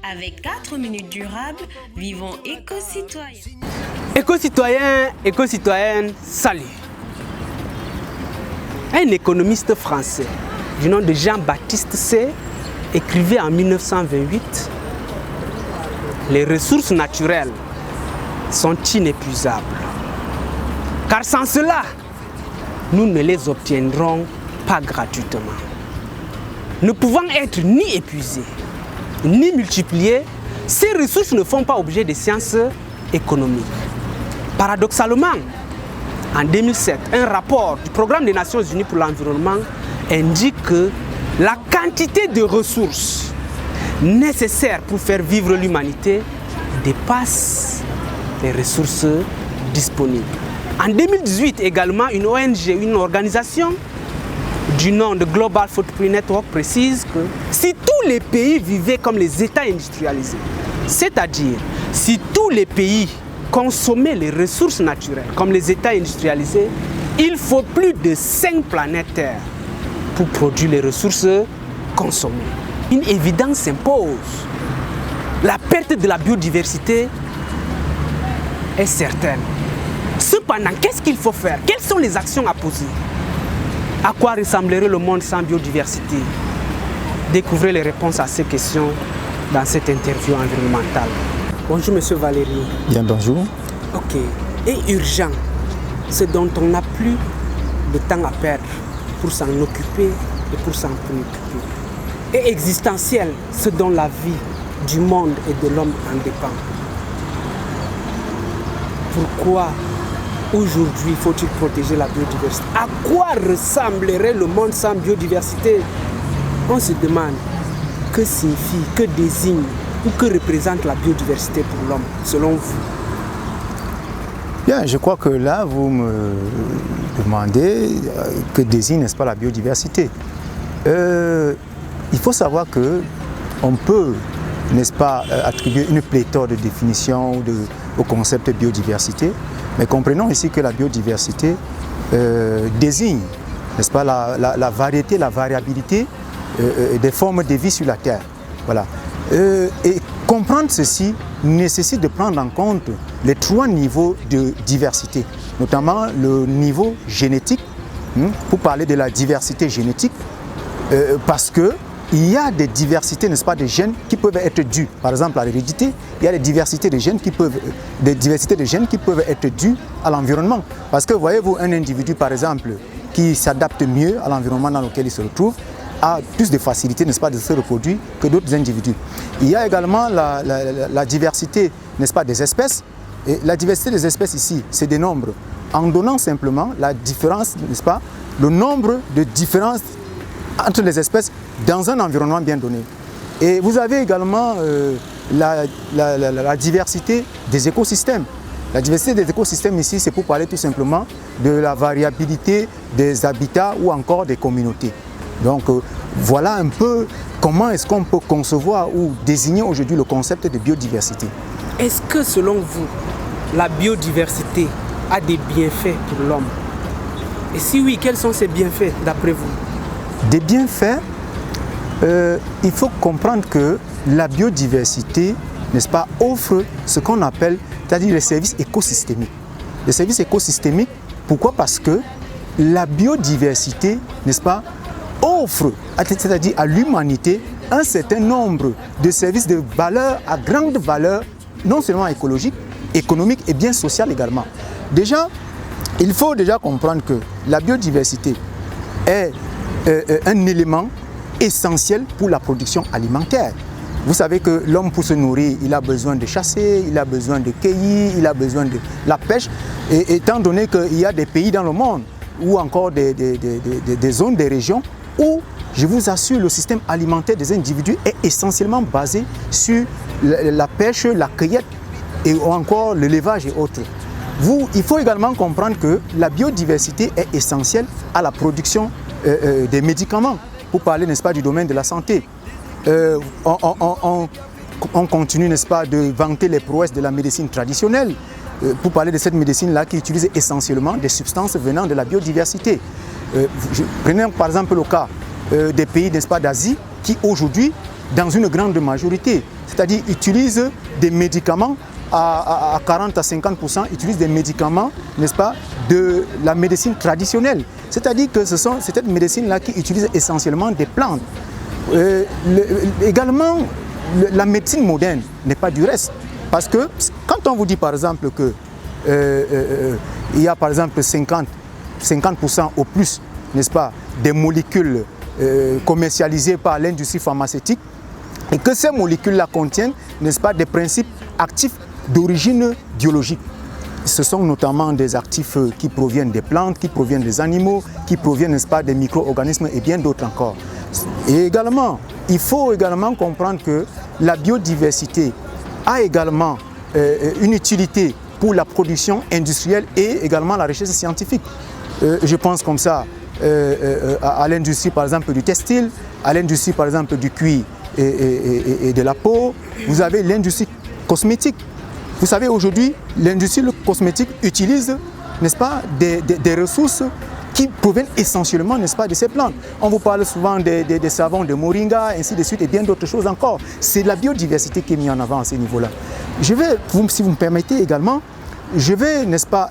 Avec 4 minutes durables, vivons éco-citoyens. Éco-citoyens, éco-citoyennes, salut. Un économiste français du nom de Jean-Baptiste Say écrivait en 1928 « Les ressources naturelles sont inépuisables, car sans cela, nous ne les obtiendrons pas gratuitement. Ne pouvant être ni épuisées, ni multipliées, ces ressources ne font pas objet de sciences économiques. » Paradoxalement, en 2007, un rapport du Programme des Nations Unies pour l'environnement indique que la quantité de ressources nécessaires pour faire vivre l'humanité dépasse les ressources disponibles. En 2018 également, une ONG, une organisation du nom de Global Footprint Network précise que si tous les pays vivaient comme les États industrialisés, c'est-à-dire si tous les pays consommaient les ressources naturelles comme les États industrialisés, il faut plus de 5 planètes Terre pour produire les ressources consommées. Une évidence s'impose. La perte de la biodiversité est certaine. Cependant, qu'est-ce qu'il faut faire? Quelles sont les actions à poser? À quoi ressemblerait le monde sans biodiversité? Découvrez les réponses à ces questions dans cette interview environnementale. Bonjour Monsieur Valérie. Bien, bonjour. Ok. Et urgent, ce dont on n'a plus de temps à perdre pour s'en occuper et pour s'en préoccuper. Et existentiel, ce dont la vie du monde et de l'homme en dépend. Pourquoi aujourd'hui faut-il protéger la biodiversité? À quoi ressemblerait le monde sans biodiversité? On se demande que signifie, que désigne ou que représente la biodiversité pour l'homme, selon vous? Bien, je crois que là, vous me demandez que désigne, n'est-ce pas, la biodiversité. Il faut savoir qu'on peut, n'est-ce pas, attribuer une pléthore de définitions au concept de biodiversité, mais comprenons ici que la biodiversité désigne, n'est-ce pas, la variété, la variabilité des formes de vie sur la Terre. Voilà. Et comprendre ceci nécessite de prendre en compte les 3 niveaux de diversité, notamment le niveau génétique, pour parler de la diversité génétique, parce qu'il y a des diversités, n'est-ce pas, de gènes qui peuvent être dues, par exemple à l'hérédité, il y a des diversités de gènes qui peuvent être dues à l'environnement. Parce que voyez-vous, un individu, par exemple, qui s'adapte mieux à l'environnement dans lequel il se retrouve, a plus de facilité, n'est-ce pas, de se reproduire que d'autres individus. Il y a également la diversité, n'est-ce pas, des espèces. Et la diversité des espèces ici, c'est des nombres. En donnant simplement la différence, n'est-ce pas, le nombre de différences entre les espèces dans un environnement bien donné. Et vous avez également la diversité des écosystèmes. La diversité des écosystèmes ici, c'est pour parler tout simplement de la variabilité des habitats ou encore des communautés. Donc voilà un peu comment est-ce qu'on peut concevoir ou désigner aujourd'hui le concept de biodiversité. Est-ce que selon vous, la biodiversité a des bienfaits pour l'homme? Et si oui, quels sont ces bienfaits d'après vous? Des bienfaits, il faut comprendre que la biodiversité, n'est-ce pas, offre ce qu'on appelle, c'est-à-dire les services écosystémiques. Les services écosystémiques, pourquoi? Parce que la biodiversité, n'est-ce pas, offre, c'est-à-dire à l'humanité, un certain nombre de services de valeur à grande valeur, non seulement écologique, économique et bien sociale également. Déjà, il faut déjà comprendre que la biodiversité est un élément essentiel pour la production alimentaire. Vous savez que l'homme, pour se nourrir, il a besoin de chasser, il a besoin de cueillir, il a besoin de la pêche. Et étant donné qu'il y a des pays dans le monde, ou encore des zones, des régions, où, je vous assure, le système alimentaire des individus est essentiellement basé sur la pêche, la cueillette, et encore l'élevage et autres. Il faut également comprendre que la biodiversité est essentielle à la production des médicaments, pour parler, n'est-ce pas, du domaine de la santé. On continue, n'est-ce pas, de vanter les prouesses de la médecine traditionnelle, pour parler de cette médecine-là qui utilise essentiellement des substances venant de la biodiversité. Prenez par exemple le cas des pays, n'est-ce pas, d'Asie, qui aujourd'hui dans une grande majorité. C'est-à-dire utilisent des médicaments à 40 à 50%, utilisent des médicaments, n'est-ce pas, de la médecine traditionnelle. C'est-à-dire que c'est cette médecine-là qui utilise essentiellement des plantes. Également, la médecine moderne n'est pas du reste. Parce que quand on vous dit par exemple que il y a par exemple 50% au plus, n'est-ce pas, des molécules commercialisées par l'industrie pharmaceutique et que ces molécules-là contiennent, n'est-ce pas, des principes actifs d'origine biologique. Ce sont notamment des actifs qui proviennent des plantes, qui proviennent des animaux, qui proviennent, n'est-ce pas, des micro-organismes et bien d'autres encore. Et également, il faut également comprendre que la biodiversité a également une utilité pour la production industrielle et également la recherche scientifique. Je pense comme ça à l'industrie par exemple du textile, à l'industrie par exemple du cuir et de la peau. Vous avez l'industrie cosmétique. Vous savez, aujourd'hui, l'industrie cosmétique utilise, n'est-ce pas, des ressources qui proviennent essentiellement, n'est-ce pas, de ces plantes. On vous parle souvent des savons de moringa, ainsi de suite, et bien d'autres choses encore. C'est la biodiversité qui est mise en avant à ce niveau-là. Je vais, si vous me permettez également, je vais, n'est-ce pas,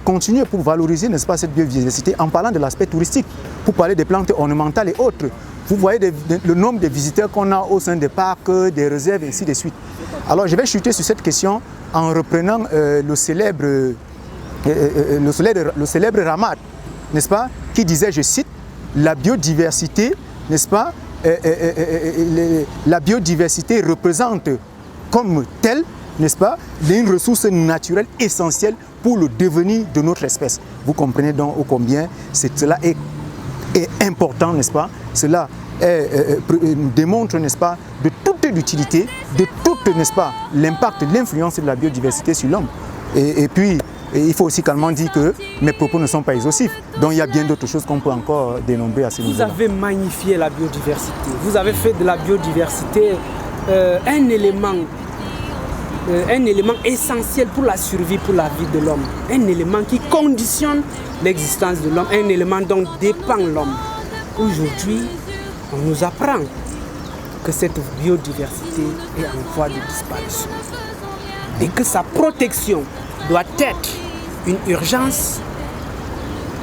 continuer pour valoriser, n'est-ce pas, cette biodiversité en parlant de l'aspect touristique, pour parler des plantes ornementales et autres. Vous voyez le nombre de visiteurs qu'on a au sein des parcs, des réserves, ainsi de suite. Alors je vais chuter sur cette question en reprenant le célèbre Ramad, n'est-ce pas, qui disait, je cite, la biodiversité, n'est-ce pas, la biodiversité représente comme telle, n'est-ce pas, une ressource naturelle essentielle pour le devenir de notre espèce. Vous comprenez donc ô combien cela est important, n'est-ce pas? Cela démontre, n'est-ce pas, de toute l'utilité, de toute, n'est-ce pas, l'impact, l'influence de la biodiversité sur l'homme. Et puis, il faut aussi également dire que mes propos ne sont pas exhaustifs. Donc il y a bien d'autres choses qu'on peut encore dénombrer à ce niveau-là. Vous avez magnifié la biodiversité. Vous avez fait de la biodiversité un élément essentiel pour la survie, pour la vie de l'homme. Un élément qui conditionne l'existence de l'homme, un élément dont dépend l'homme. Aujourd'hui, on nous apprend que cette biodiversité est en voie de disparition et que sa protection doit être une urgence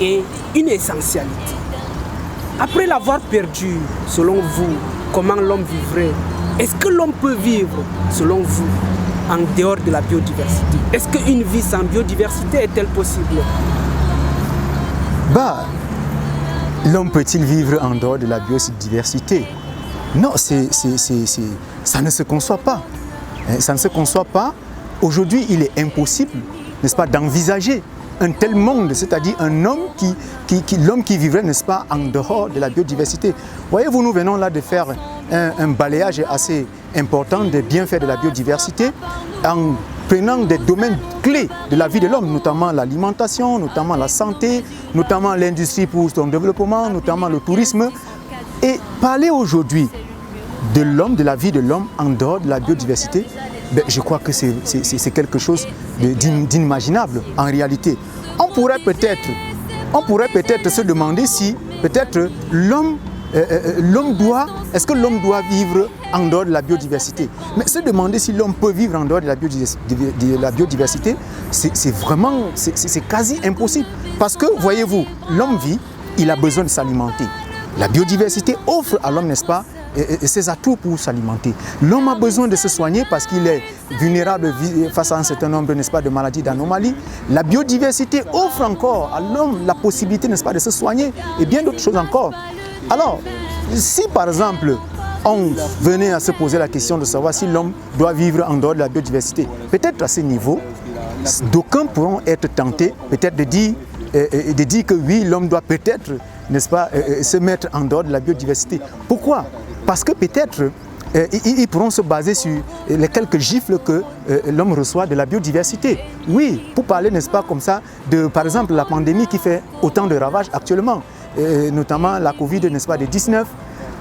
et une essentialité. Après l'avoir perdue, selon vous, comment l'homme vivrait? Est-ce que l'homme peut vivre, selon vous, en dehors de la biodiversité? Est-ce qu'une vie sans biodiversité est-elle possible? L'homme peut-il vivre en dehors de la biodiversité? Non, ça ne se conçoit pas. Ça ne se conçoit pas. Aujourd'hui, il est impossible, n'est-ce pas, d'envisager un tel monde, c'est-à-dire un homme l'homme qui vivrait, n'est-ce pas, en dehors de la biodiversité. Voyez-vous, nous venons là de faire un balayage assez important des bienfaits de la biodiversité en prenant des domaines clés de la vie de l'homme, notamment l'alimentation, notamment la santé, notamment l'industrie pour son développement, notamment le tourisme. Et parler aujourd'hui de l'homme, de la vie de l'homme en dehors de la biodiversité, je crois que c'est quelque chose d'inimaginable en réalité. On pourrait peut-être se demander si peut-être est-ce que l'homme doit vivre en dehors de la biodiversité? Mais se demander si l'homme peut vivre en dehors de la biodiversité, c'est quasi impossible. Parce que, voyez-vous, l'homme vit, il a besoin de s'alimenter. La biodiversité offre à l'homme, n'est-ce pas, ses atouts pour s'alimenter. L'homme a besoin de se soigner parce qu'il est vulnérable face à un certain nombre, n'est-ce pas, de maladies, d'anomalies. La biodiversité offre encore à l'homme la possibilité, n'est-ce pas, de se soigner et bien d'autres choses encore. Alors, si par exemple, on venait à se poser la question de savoir si l'homme doit vivre en dehors de la biodiversité, peut-être à ce niveau, d'aucuns pourront être tentés peut-être de dire que oui, l'homme doit peut-être, n'est-ce pas, se mettre en dehors de la biodiversité. Pourquoi? Parce que peut-être ils pourront se baser sur les quelques gifles que l'homme reçoit de la biodiversité. Oui, pour parler, n'est-ce pas, comme ça, de par exemple la pandémie qui fait autant de ravages actuellement, notamment la Covid, n'est-ce pas, de 19,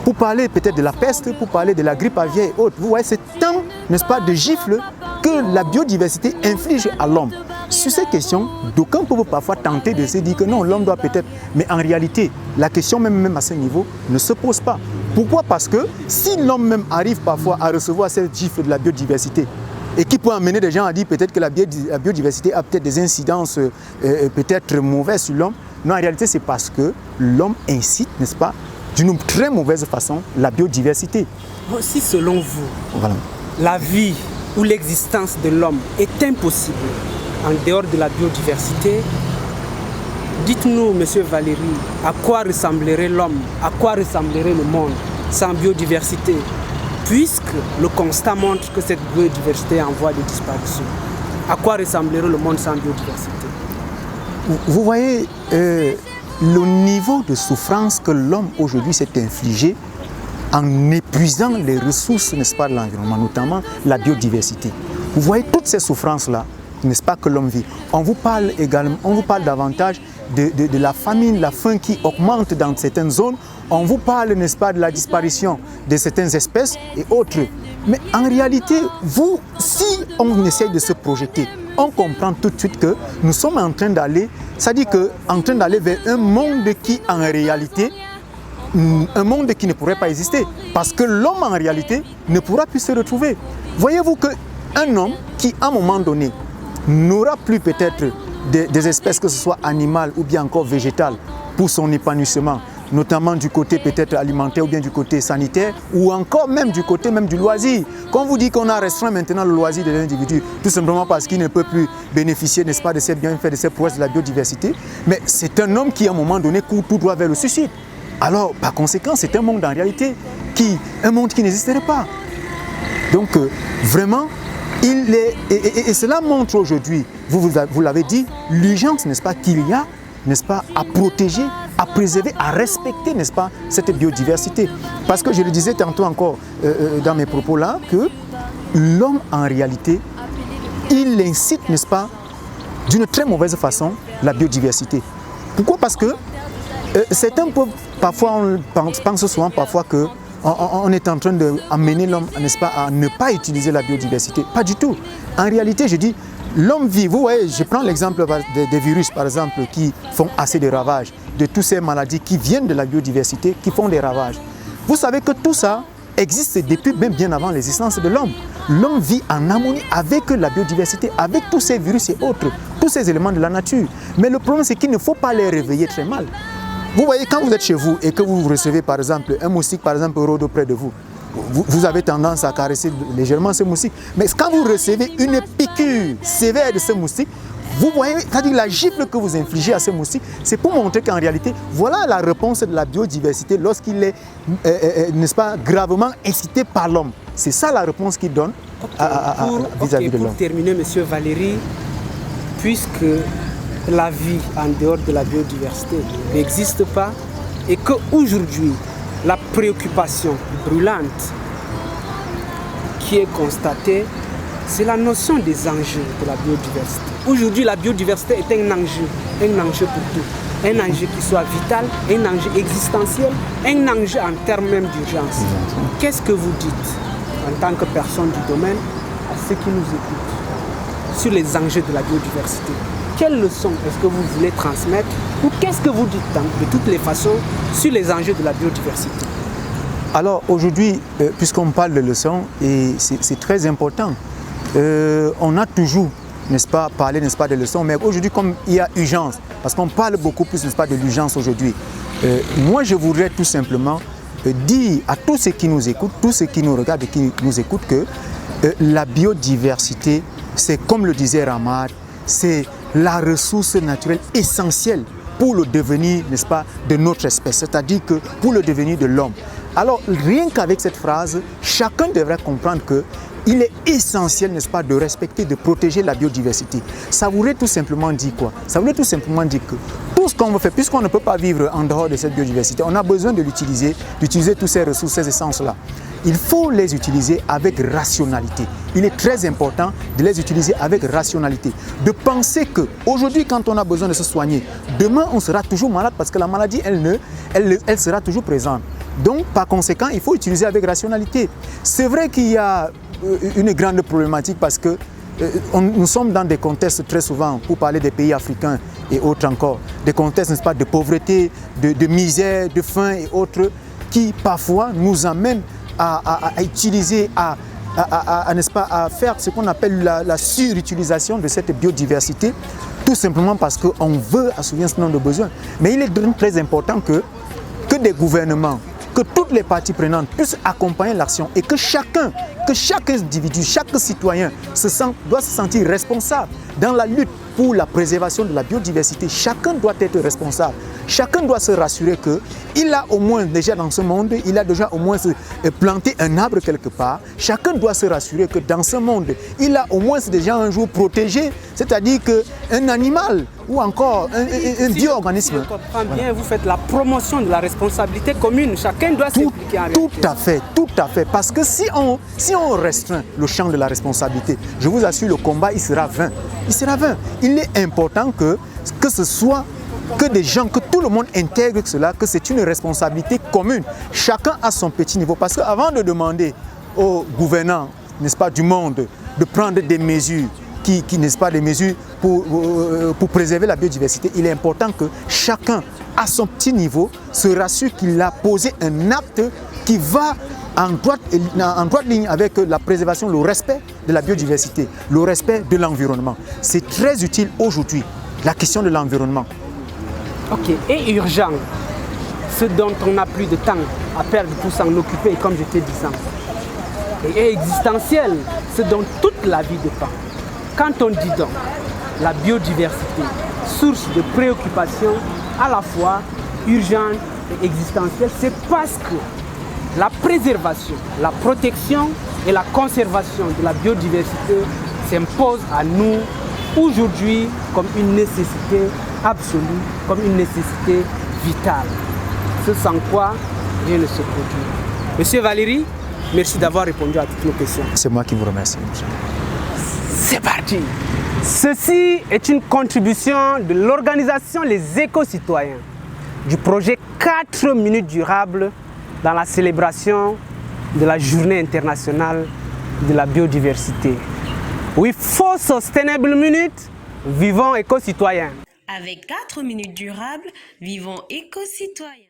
pour parler peut-être de la peste, pour parler de la grippe aviaire et autres. Vous voyez, c'est tant, n'est-ce pas, de gifles que la biodiversité inflige à l'homme. Sur ces questions, d'aucuns peuvent parfois tenter de se dire que non, l'homme doit peut-être, mais en réalité, la question même à ce niveau ne se pose pas. Pourquoi? Parce que si l'homme même arrive parfois à recevoir cette gifle de la biodiversité, et qui peut amener des gens à dire peut-être que la biodiversité a peut-être des incidences peut-être mauvaises sur l'homme. Non, en réalité, c'est parce que l'homme incite, n'est-ce pas, d'une très mauvaise façon, la biodiversité. Si selon vous, Voilà. la vie ou l'existence de l'homme est impossible en dehors de la biodiversité, dites-nous, Monsieur Valéry, à quoi ressemblerait l'homme, à quoi ressemblerait le monde sans biodiversité, puisque le constat montre que cette biodiversité est en voie de disparition. À quoi ressemblerait le monde sans biodiversité? Vous voyez le niveau de souffrance que l'homme aujourd'hui s'est infligé en épuisant les ressources, n'est-ce pas, de l'environnement, notamment la biodiversité. Vous voyez toutes ces souffrances-là, n'est-ce pas, que l'homme vit. On vous parle également, on vous parle davantage de la famine, la faim qui augmente dans certaines zones. On vous parle, n'est-ce pas, de la disparition de certaines espèces et autres. Mais en réalité, vous, si on essaye de se projeter, on comprend tout de suite que nous sommes en train d'aller, c'est-à-dire en train d'aller vers un monde qui, en réalité, un monde qui ne pourrait pas exister. Parce que l'homme, en réalité, ne pourra plus se retrouver. Voyez-vous qu'un homme qui, à un moment donné, n'aura plus peut-être des espèces, que ce soit animales ou bien encore végétales, pour son épanouissement, notamment du côté peut-être alimentaire ou bien du côté sanitaire, ou encore même du côté même du loisir. Quand on vous dit qu'on a restreint maintenant le loisir de l'individu, tout simplement parce qu'il ne peut plus bénéficier, n'est-ce pas, de ces bienfaits, de ces prouesses de la biodiversité, mais c'est un homme qui, à un moment donné, court tout droit vers le suicide. Alors, par conséquent, c'est un monde en réalité un monde qui n'existerait pas. Donc, vraiment, et cela montre aujourd'hui, vous l'avez dit, l'urgence, n'est-ce pas, qu'il y a, n'est-ce pas, à protéger, à préserver, à respecter, n'est-ce pas, cette biodiversité. Parce que je le disais tantôt encore dans mes propos là, que l'homme en réalité, il incite, n'est-ce pas, d'une très mauvaise façon, la biodiversité. Pourquoi? Parce que certains peuvent, parfois, on pense souvent parfois que on est en train d'amener l'homme, n'est-ce pas, à ne pas utiliser la biodiversité. Pas du tout. En réalité, je dis, l'homme vit. Vous voyez, je prends l'exemple des virus, par exemple, qui font assez de ravages, de toutes ces maladies qui viennent de la biodiversité, qui font des ravages. Vous savez que tout ça existe depuis même bien avant l'existence de l'homme. L'homme vit en harmonie avec la biodiversité, avec tous ces virus et autres, tous ces éléments de la nature. Mais le problème, c'est qu'il ne faut pas les réveiller très mal. Vous voyez, quand vous êtes chez vous et que vous recevez par exemple un moustique, par exemple, rôde auprès de vous, vous avez tendance à caresser légèrement ce moustique. Mais quand vous recevez une piqûre sévère de ce moustique, vous voyez, c'est-à-dire la gifle que vous infligez à ce moustique, c'est pour montrer qu'en réalité, voilà la réponse de la biodiversité lorsqu'il est, n'est-ce pas, gravement incité par l'homme. C'est ça la réponse qu'il donne vis-à-vis de l'homme. Pour terminer, M. Valéry, puisque la vie en dehors de la biodiversité n'existe pas et qu'aujourd'hui, la préoccupation brûlante qui est constatée, c'est la notion des enjeux de la biodiversité. Aujourd'hui, la biodiversité est un enjeu pour tout. Un enjeu qui soit vital, un enjeu existentiel, un enjeu en termes même d'urgence. Qu'est-ce que vous dites en tant que personne du domaine à ceux qui nous écoutent sur les enjeux de la biodiversité? Quelles leçons est-ce que vous voulez transmettre ou qu'est-ce que vous dites de toutes les façons sur les enjeux de la biodiversité? Alors aujourd'hui, puisqu'on parle de leçons, et c'est très important, on a toujours, n'est-ce pas, parlé, n'est-ce pas, de leçons, mais aujourd'hui comme il y a urgence, parce qu'on parle beaucoup plus, n'est-ce pas, de l'urgence aujourd'hui, moi je voudrais tout simplement dire à tous ceux qui nous écoutent, tous ceux qui nous regardent et qui nous écoutent que la biodiversité, c'est comme le disait Ramad, c'est la ressource naturelle essentielle pour le devenir, n'est-ce pas, de notre espèce, c'est-à-dire que pour le devenir de l'homme. Alors, rien qu'avec cette phrase, chacun devrait comprendre qu'il est essentiel, n'est-ce pas, de respecter, de protéger la biodiversité. Ça voudrait tout simplement dire quoi? Ça voudrait tout simplement dire que tout ce qu'on veut faire, puisqu'on ne peut pas vivre en dehors de cette biodiversité, on a besoin de l'utiliser, d'utiliser toutes ces ressources, ces essences-là. Il faut les utiliser avec rationalité. Il est très important de les utiliser avec rationalité. De penser qu'aujourd'hui, quand on a besoin de se soigner, demain, on sera toujours malade parce que la maladie, elle sera toujours présente. Donc, par conséquent, il faut utiliser avec rationalité. C'est vrai qu'il y a une grande problématique parce que nous sommes dans des contextes très souvent, pour parler des pays africains et autres encore, des contextes, n'est-ce pas, de pauvreté, de misère, de faim et autres. qui parfois nous amènent à utiliser, n'est-ce pas, à faire ce qu'on appelle la surutilisation de cette biodiversité, tout simplement parce qu'on veut assouvir un certain nombre de besoins. Mais il est très important que des gouvernements, que toutes les parties prenantes puissent accompagner l'action et que chaque individu, chaque citoyen doit se sentir responsable dans la lutte pour la préservation de la biodiversité. Chacun doit être responsable. Chacun doit se rassurer qu'il a au moins déjà dans ce monde, il a déjà au moins planté un arbre quelque part. Chacun doit se rassurer que dans ce monde, il a au moins déjà un jour protégé, c'est-à-dire qu'un animal ou encore un bio-organisme. Je comprends bien, vous faites la promotion de la responsabilité commune. Chacun doit s'impliquer. Tout à fait. Parce que si on restreint le champ de la responsabilité, je vous assure, le combat, il sera vain. Il est important que ce soit que des gens, que tout le monde intègre cela, que c'est une responsabilité commune. Chacun à son petit niveau. Parce qu'avant de demander aux gouvernants, n'est-ce pas, du monde, de prendre des mesures, n'est-ce pas, des mesures pour préserver la biodiversité, il est important que chacun à son petit niveau se rassure qu'il a posé un acte qui va en droite ligne avec la préservation, le respect de la biodiversité, le respect de l'environnement. C'est très utile aujourd'hui, la question de l'environnement. Ok, et urgent, ce dont on n'a plus de temps à perdre pour s'en occuper, comme je t'ai dit ça. Et existentiel, ce dont toute la vie dépend. Quand on dit donc la biodiversité, source de préoccupation à la fois urgente et existentielle, c'est parce que la préservation, la protection et la conservation de la biodiversité s'imposent à nous aujourd'hui comme une nécessité absolue, comme une nécessité vitale. Ce sans quoi rien ne se produit. Monsieur Valéry, merci d'avoir répondu à toutes nos questions. C'est moi qui vous remercie. C'est parti. Ceci est une contribution de l'organisation Les Éco-Citoyens du projet 4 minutes durables dans la célébration de la Journée internationale de la biodiversité. With 4 sustainable minutes, vivons éco-citoyens. Avec 4 minutes durables, vivons éco-citoyens.